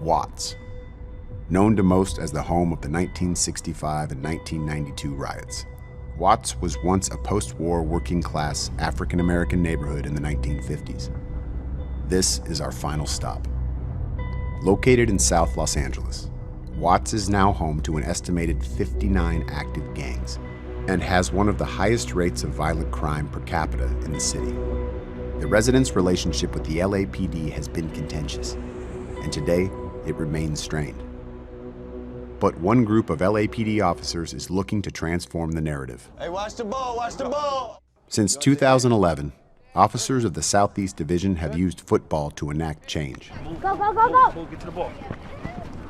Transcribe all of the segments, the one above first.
Watts, known to most as the home of the 1965 and 1992 riots. Watts was once a post-war working-class African-American neighborhood in the 1950s. This is our final stop. Located in South Los Angeles, Watts is now home to an estimated 59 active gangs and has one of the highest rates of violent crime per capita in the city. The residents' relationship with the LAPD has been contentious, and today it remains strained. But one group of LAPD officers is looking to transform the narrative. Hey, watch the ball, watch the ball! Since 2011, officers of the Southeast Division have used football to enact change. Go, go, go, go! Get to the ball.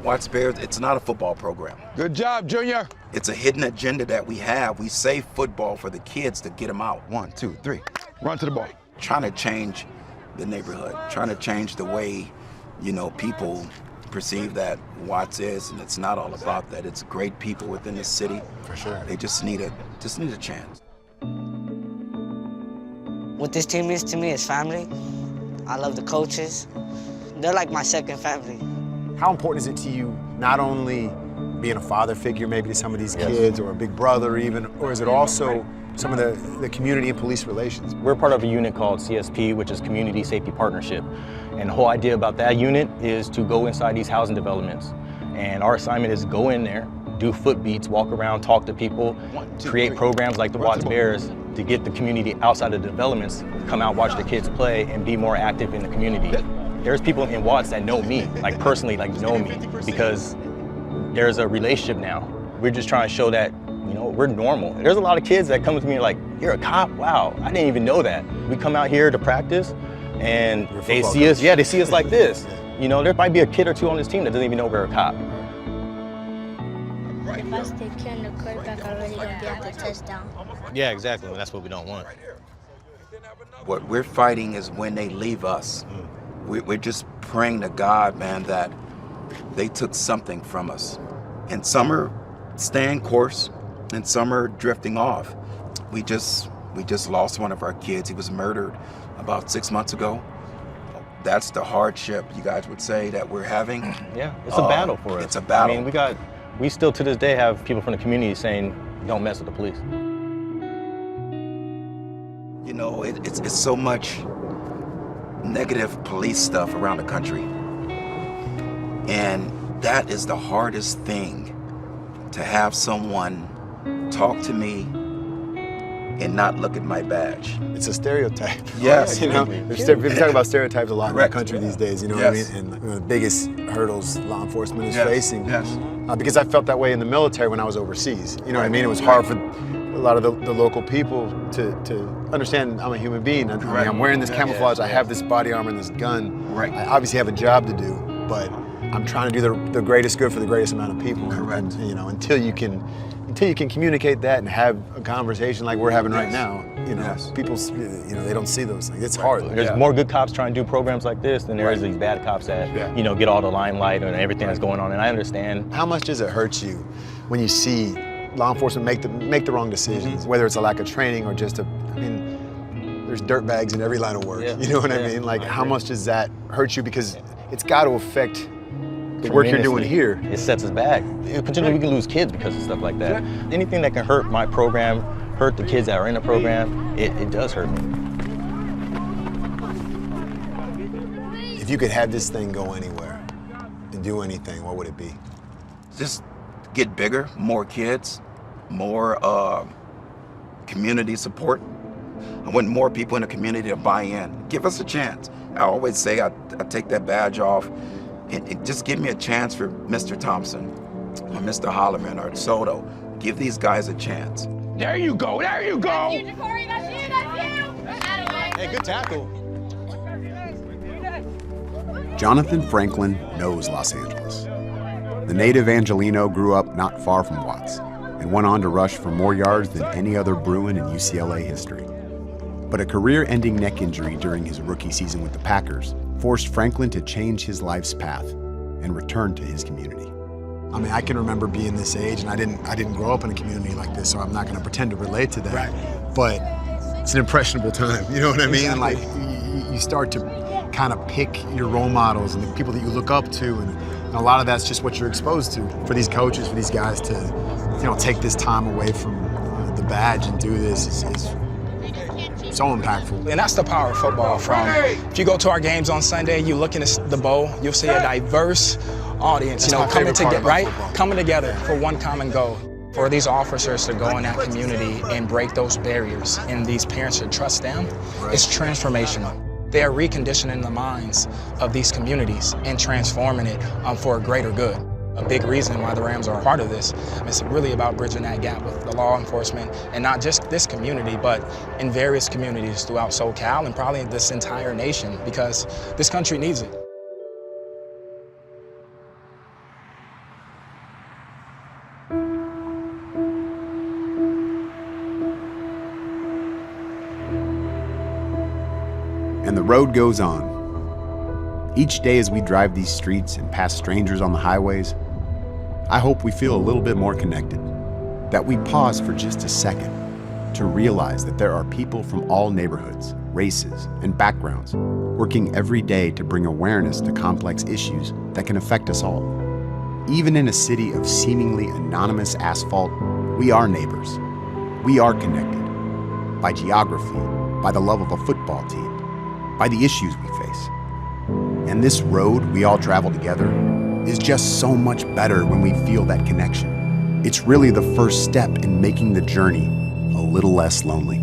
Watts Bears, it's not a football program. Good job, Junior. It's a hidden agenda that we have. We save football for the kids to get them out. 1, 2, 3. Run to the ball. Trying to change the neighborhood, trying to change the way, people perceive that Watts is, and it's not all about that. It's great people within the city. For sure. They just need a chance. What this team is to me is family. I love the coaches. They're like my second family. How important is it to you not only being a father figure maybe to some of these kids, or a big brother even, or is it also some of the community and police relations? We're part of a unit called CSP, which is Community Safety Partnership. And the whole idea about that unit is to go inside these housing developments. And our assignment is go in there, do foot beats, walk around, talk to people, create programs like the Watts Bears to get the community outside of the developments, come out, watch the kids play, and be more active in the community. There's people in Watts that know me, personally, know me, because there's a relationship now. We're just trying to show that, we're normal. There's a lot of kids that come to me like, you're a cop? Wow, I didn't even know that. We come out here to practice, and they see us, they see us like this. There might be a kid or two on this team that doesn't even know we're a cop. If I stay carrying the quarterback, I'm really going to be at the touchdown. Yeah, exactly. That's what we don't want. What we're fighting is when they leave us. We're just praying to God, man, that they took something from us. And some are staying course, and some are drifting off. We just lost one of our kids. He was murdered about 6 months ago. That's the hardship, you guys would say, that we're having. Yeah, it's a battle for us. It's a battle. I mean, we still to this day have people from the community saying, don't mess with the police. It's so much negative police stuff around the country. And that is the hardest thing, to have someone talk to me and not look at my badge. It's a stereotype. Yes. People talk about stereotypes a lot in our country these days, what I mean? Yes. And the biggest hurdles law enforcement is Yes. facing. Yes. Because I felt that way in the military when I was overseas. You know what I mean? It was hard for a lot of the local people to understand I'm a human being. I'm wearing this camouflage, I have this body armor and this gun. Right. I obviously have a job to do, but I'm trying to do the greatest good for the greatest amount of people. Correct. And until you can communicate that and have a conversation like we're having right now, people, they don't see those things. It's hard. There's more good cops trying to do programs like this than there is these bad cops that, get all the limelight and everything that's going on. And I understand. How much does it hurt you when you see law enforcement make the wrong decisions, whether it's a lack of training or just there's dirtbags in every line of work. You know what I mean? How much does that hurt you? Because it's got to affect the work you're doing here. It sets us back. Potentially we can lose kids because of stuff like that. Anything that can hurt my program, hurt the kids that are in the program, it does hurt me. If you could have this thing go anywhere and do anything, what would it be? Just get bigger, more kids, more community support. I want more people in the community to buy in. Give us a chance. I always say I take that badge off and just give me a chance for Mr. Thompson or Mr. Holloman or Soto. Give these guys a chance. There you go, there you go! That's you, Ja'Cory, that's you! Hey, good tackle. Jonathan Franklin knows Los Angeles. The native Angelino grew up not far from Watts and went on to rush for more yards than any other Bruin in UCLA history. But a career-ending neck injury during his rookie season with the Packers forced Franklin to change his life's path and return to his community. I mean, I can remember being this age, and I didn't grow up in a community like this, so I'm not going to pretend to relate to that. Right. But it's an impressionable time, you know what I mean? Exactly. Like, you start to kind of pick your role models and the people that you look up to, and And a lot of that's just what you're exposed to. For these coaches, for these guys to, take this time away from the badge and do this is so impactful. And that's the power of football. If you go to our games on Sunday, you look in the bowl, you'll see a diverse audience, coming together, right? Coming together for one common goal. For these officers to go in that community and break those barriers and these parents to trust them, it's transformational. They are reconditioning the minds of these communities and transforming it for a greater good. A big reason why the Rams are a part of this. It's really about bridging that gap with the law enforcement, and not just this community, but in various communities throughout SoCal and probably this entire nation, because this country needs it. And the road goes on. Each day as we drive these streets and pass strangers on the highways, I hope we feel a little bit more connected, that we pause for just a second to realize that there are people from all neighborhoods, races, and backgrounds working every day to bring awareness to complex issues that can affect us all. Even in a city of seemingly anonymous asphalt, we are neighbors. We are connected by geography, by the love of a football team, by the issues we face. And this road we all travel together is just so much better when we feel that connection. It's really the first step in making the journey a little less lonely.